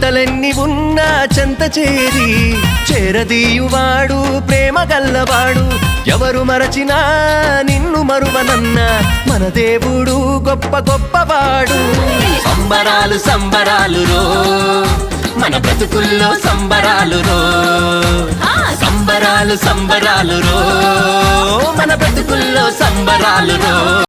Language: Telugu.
చింతలెన్ని ఉన్నా చెంత చేరి చేరదీయువాడు ప్రేమ గల్లవాడు. ఎవరు మరచినా నిన్ను మరువనన్న మన దేవుడు గొప్ప గొప్పవాడు. సంబరాలు సంబరాలు రో మన బ్రతుకుల్లో సంబరాలు రో, సంబరాలు సంబరాలు రో మన బ్రతుకుల్లో సంబరాలు రో.